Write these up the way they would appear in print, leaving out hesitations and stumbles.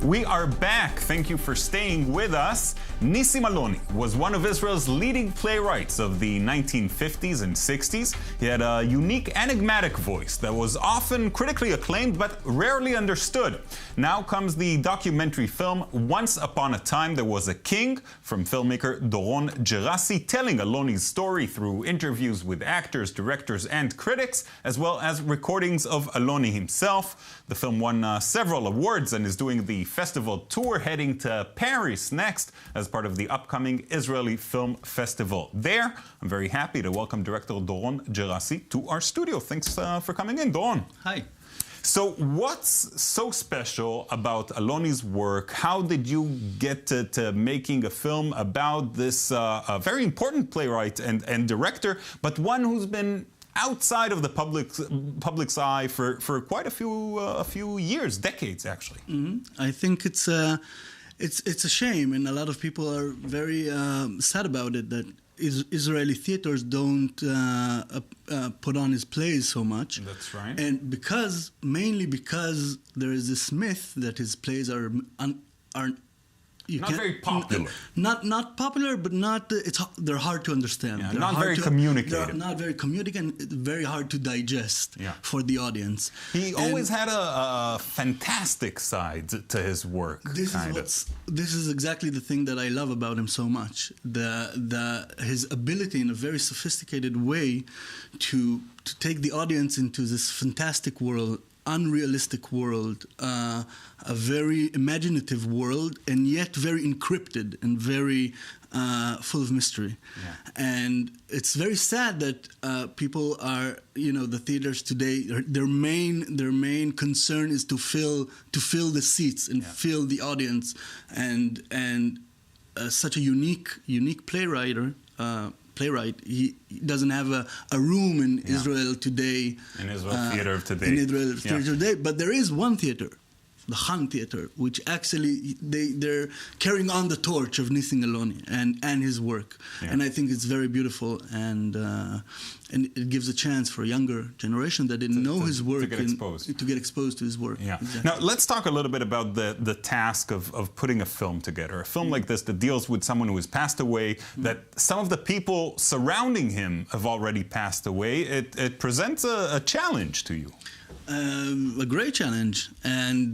We are back. Thank you for staying with us. Nissim Aloni was one of Israel's leading playwrights of the 1950s and 60s. He had a unique, enigmatic voice that was often critically acclaimed but rarely understood. Now comes the documentary film Once Upon a Time There Was a King, from filmmaker Doron Djerassi, telling Aloni's story through interviews with actors, directors, and critics, as well as recordings of Aloni himself. The film won several awards and is doing the festival tour, heading to Paris next as part of the upcoming Israeli Film Festival. There, I'm very happy to welcome director Doron Djerassi to our studio. Thanks for coming in, Doron. Hi. So what's so special about Aloni's work? How did you get to making a film about this a very important playwright and director, but one who's been outside of the public's eye for quite a few years, decades actually? Mm-hmm. I think it's a shame, and a lot of people are very sad about it, that Israeli theaters don't put on his plays so much. That's right. And mainly because there is this myth that his plays are not very popular. Not popular, but they're hard to understand. Yeah, they're not very communicative. They're not very communicative, and very hard to digest for the audience. He always had a fantastic side to his work. This is exactly the thing that I love about him so much. His ability in a very sophisticated way to take the audience into this fantastic world, unrealistic world, a very imaginative world, and yet very encrypted and very full of mystery. Yeah. And it's very sad that people are, the theaters today, their main concern is to fill the seats and fill the audience. And such a unique playwright, he doesn't have a room in Israel today. In Israel theater of today. In Israel theater today, but there is one theater, the Khan Theater, which actually they're carrying on the torch of Nissim Aloni and his work, and I think it's very beautiful, and it gives a chance for a younger generation that didn't know his work to get exposed to his work. Yeah. Exactly. Now let's talk a little bit about the task of putting a film together. A film like this that deals with someone who has passed away, that some of the people surrounding him have already passed away. It presents a challenge to you. A great challenge, and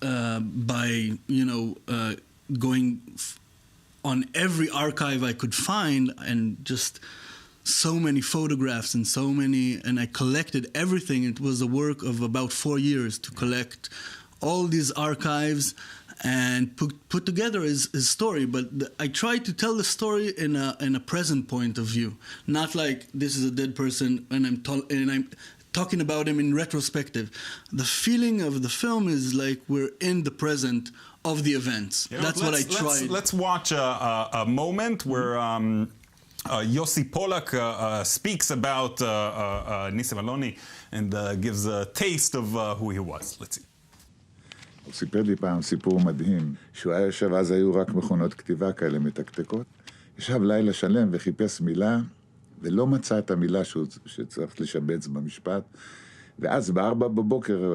by going on every archive I could find, and just so many photographs and I collected everything. It was a work of about 4 years to collect all these archives and put together his story. But I tried to tell the story in a present point of view, not like this is a dead person and I'm talking about him in retrospective. The feeling of the film is like we're in the present of the events. That's what I tried. Let's watch a moment where Yossi Pollack speaks about Nissim Aloni and gives a taste of who he was. Let's see. הוא סיפר לי פעם סיפור מדהים, שהוא היה יושב, אז היו רק מכונות כתיבה כאלה מתקתקות, ישב לילה שלם וחיפש מילה, ולא מצא את המילה שצריך לשבץ במשפט, ואז ב4 בבוקר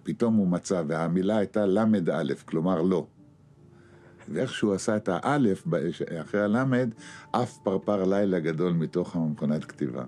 פתאום הוא מצא, והמילה הייתה למד א', כלומר לא. ואיך שהוא עשה את האלף, אחרי הלמד, אף פרפר לילה גדול מתוך המכונת כתיבה.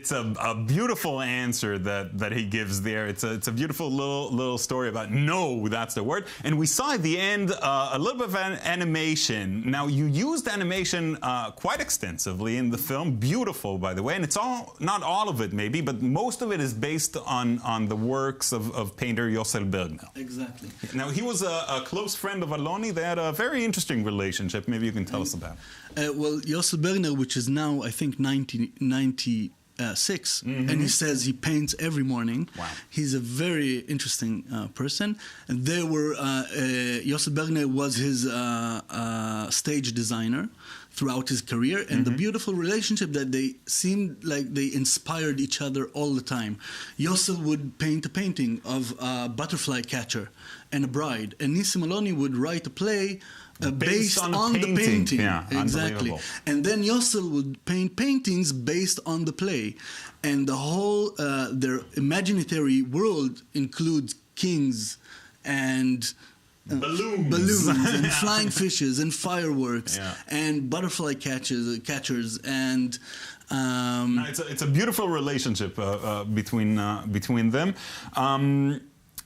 It's a beautiful answer that he gives there. It's a beautiful little story about no, that's the word. And we saw at the end a little bit of an animation. Now you used animation quite extensively in the film. Beautiful, by the way. And it's not all of it maybe, but most of it is based on the works of painter Yosel Bergner. Exactly. Now he was a close friend of Aloni. They had a very interesting relationship. Maybe you can tell us about it. Well, Yosel Bergner, which is now I think 96, and he says he paints every morning. Wow. He's a very interesting person. And there were Yosel Bergner was his stage designer. throughout his career, and the beautiful relationship that they seemed like they inspired each other all the time. Yossel would paint a painting of a butterfly catcher and a bride, and Nissim Aloni would write a play based on the painting. Yeah, exactly. And then Yossel would paint paintings based on the play. And the whole, their imaginary world includes kings and balloons and flying fishes and fireworks and butterfly catchers and it's a beautiful relationship between them.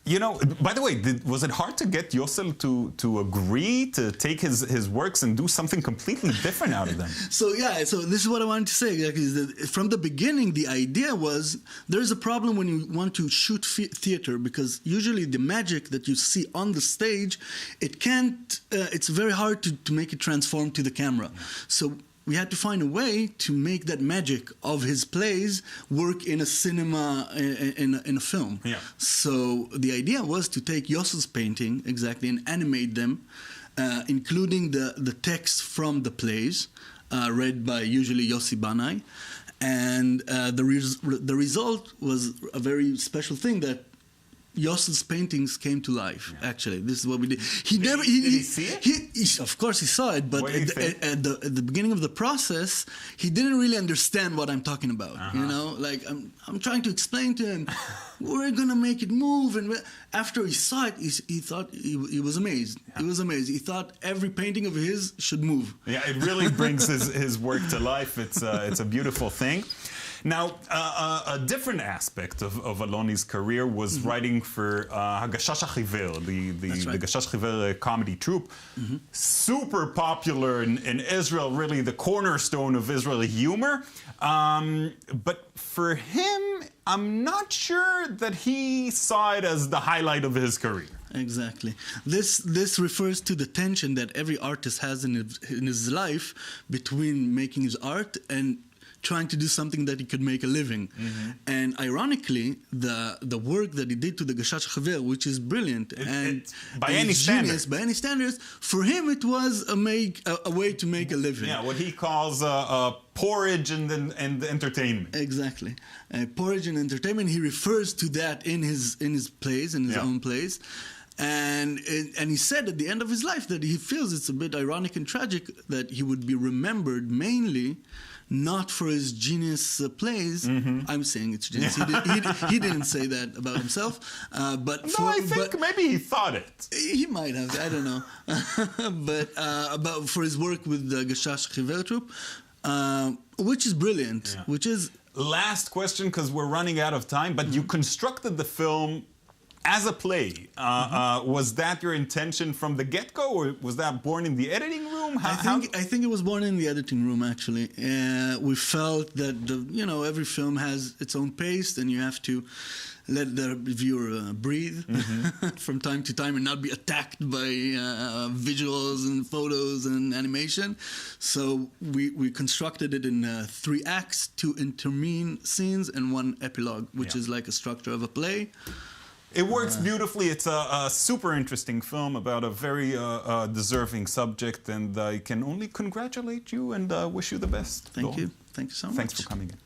You know, by the way, was it hard to get Yossel to agree to take his works and do something completely different out of them? So this is what I wanted to say, is that from the beginning, the idea was there's a problem when you want to shoot theater, because usually the magic that you see on the stage, it's very hard to make it transform to the camera. So we had to find a way to make that magic of his plays work in a cinema, in a film. Yeah. So the idea was to take Yossel's painting, and animate them, including the text from the plays, read by usually Yossi Banai. And the result was a very special thing, that Yossel's paintings came to life. Actually, this is what we did. Did he see it? Of course, he saw it, but at the beginning of the process, he didn't really understand what I'm talking about. You know, like I'm trying to explain to him, we're gonna make it move, and after he saw it, he thought he was amazed. Yeah. He was amazed. He thought every painting of his should move. Yeah, it really brings his work to life. It's a beautiful thing. Now, a different aspect of Aloni's career was writing for Hagashash HaChiver, the Gashash Chiver comedy troupe. Super popular in Israel, really the cornerstone of Israeli humor. But for him, I'm not sure that he saw it as the highlight of his career. Exactly. This refers to the tension that every artist has in his life between making his art and trying to do something that he could make a living. And ironically, the work that he did to the Gashash HaChiver, which is brilliant and by any standards, for him it was a way to make a living. Yeah, what he calls porridge and entertainment. Exactly, porridge and entertainment. He refers to that in his plays, in his own plays. And he said at the end of his life that he feels it's a bit ironic and tragic that he would be remembered mainly not for his genius plays. I'm saying it's genius. He didn't say that about himself. But I think maybe he thought it. He might have. I don't know. But for his work with the Gashash HaChiver troupe, which is brilliant. Which is last question, because we're running out of time. But you constructed the film as a play. Was that your intention from the get-go, or was that born in the editing room? I think it was born in the editing room, actually. We felt that every film has its own pace, and you have to let the viewer breathe from time to time and not be attacked by visuals and photos and animation. So we constructed it in 3 acts, 2 intermediate scenes, and 1 epilogue, which is like a structure of a play. It works beautifully. It's a super interesting film about a very deserving subject, and I can only congratulate you and wish you the best. Thank you. Thank you so much. Thanks for coming in.